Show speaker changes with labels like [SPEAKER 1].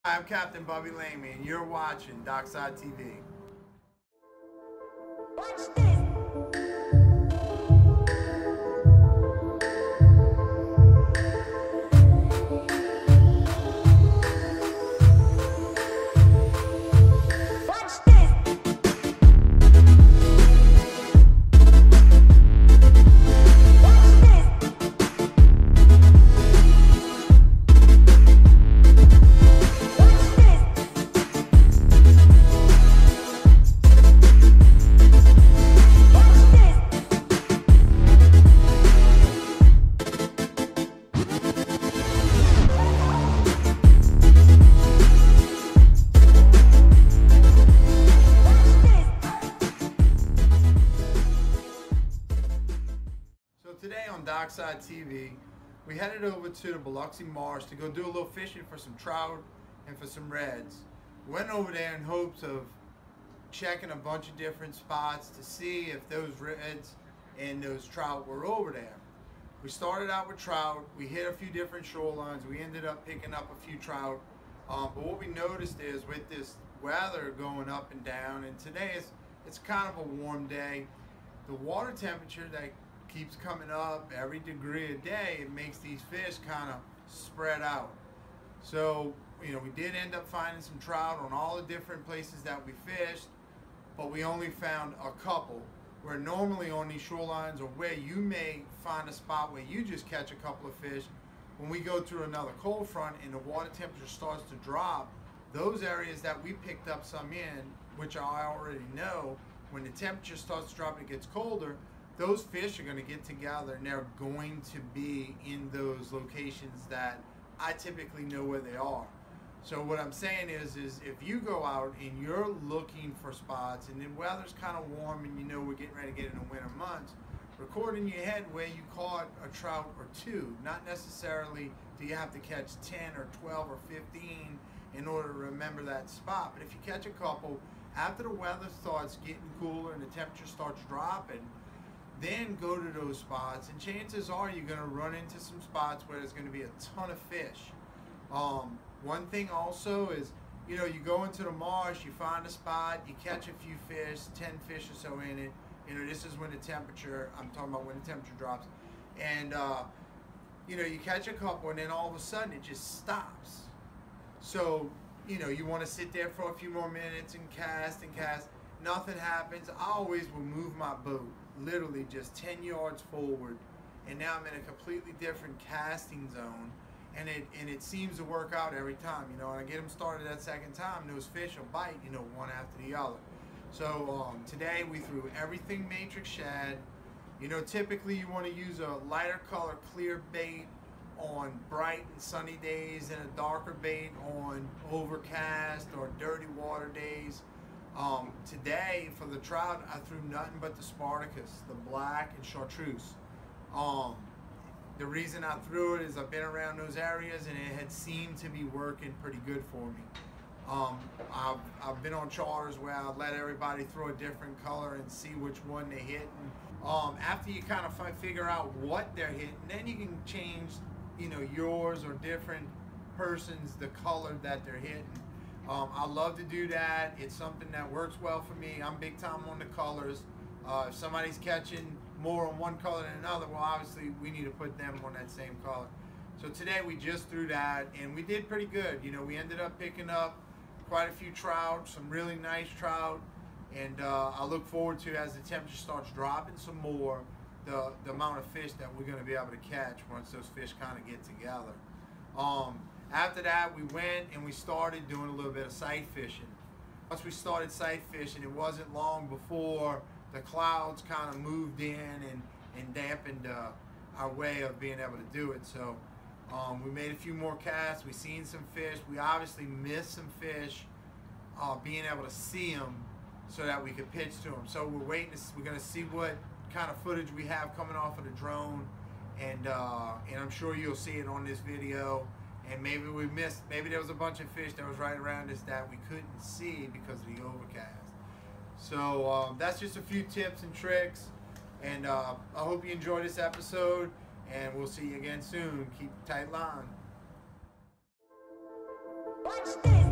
[SPEAKER 1] I'm Captain Bobby Lamy, and you're watching DockSide TV.
[SPEAKER 2] Watch this.
[SPEAKER 1] Today on DockSide TV, we headed over to the Biloxi Marsh to go do a little fishing for some trout and for some reds. Went over there in hopes of checking a bunch of different spots to see if those reds and those trout were over there. We started out with trout. We hit a few different shorelines. We ended up picking up a few trout. But what we noticed is with this weather going up and down, and today it's kind of a warm day, the water temperature that keeps coming up every degree a day, it makes these fish kind of spread out. So, we did end up finding some trout on all the different places that we fished, but we only found a couple. Where normally on these shorelines, or where you may find a spot where you just catch a couple of fish, when we go through another cold front and the water temperature starts to drop, those areas that we picked up some in, which I already know, when the temperature starts to drop and it gets colder, those fish are going to get together and they're going to be in those locations that I typically know where they are. So what I'm saying is if you go out and you're looking for spots and the weather's kind of warm and we're getting ready to get into winter months, record in your head where you caught a trout or two. Not necessarily do you have to catch 10 or 12 or 15 in order to remember that spot. But if you catch a couple, after the weather starts getting cooler and the temperature starts dropping, then go to those spots, and chances are you're going to run into some spots where there's going to be a ton of fish. One thing also is, you go into the marsh, you find a spot, you catch a few fish, 10 fish or so in it. This is when the temperature, I'm talking about when the temperature drops. And, you catch a couple and then all of a sudden it just stops. So, you want to sit there for a few more minutes and cast and cast. Nothing happens. I always will move my boat literally just 10 yards forward, and now I'm in a completely different casting zone, and it seems to work out every time. And I get them started that second time, those fish will bite, one after the other. So today we threw everything matrix shad. Typically you want to use a lighter color clear bait on bright and sunny days and a darker bait on overcast or dirty water days. Today for the trout I threw nothing but the Spartacus, the black and chartreuse. The reason I threw it is I've been around those areas and it had seemed to be working pretty good for me. I've been on charters where I let everybody throw a different color and see which one they hit. And after you kind of figure out what they're hitting, then you can change, yours or different persons the color that they're hitting. I love to do that. It's something that works well for me. I'm big time on the colors. If somebody's catching more on one color than another, well, obviously we need to put them on that same color. So today we just threw that and we did pretty good. We ended up picking up quite a few trout, some really nice trout, and I look forward to, as the temperature starts dropping some more, the amount of fish that we're going to be able to catch once those fish kind of get together. After that, we went and we started doing a little bit of sight fishing. Once we started sight fishing, it wasn't long before the clouds kind of moved in and dampened our way of being able to do it. So we made a few more casts. We seen some fish. We obviously missed some fish, being able to see them so that we could pitch to them. So we're going to see what kind of footage we have coming off of the drone, and I'm sure you'll see it on this video. And maybe there was a bunch of fish that was right around us that we couldn't see because of the overcast. So that's just a few tips and tricks, and I hope you enjoyed this episode, and we'll see you again soon. Keep a tight line.
[SPEAKER 2] Watch this.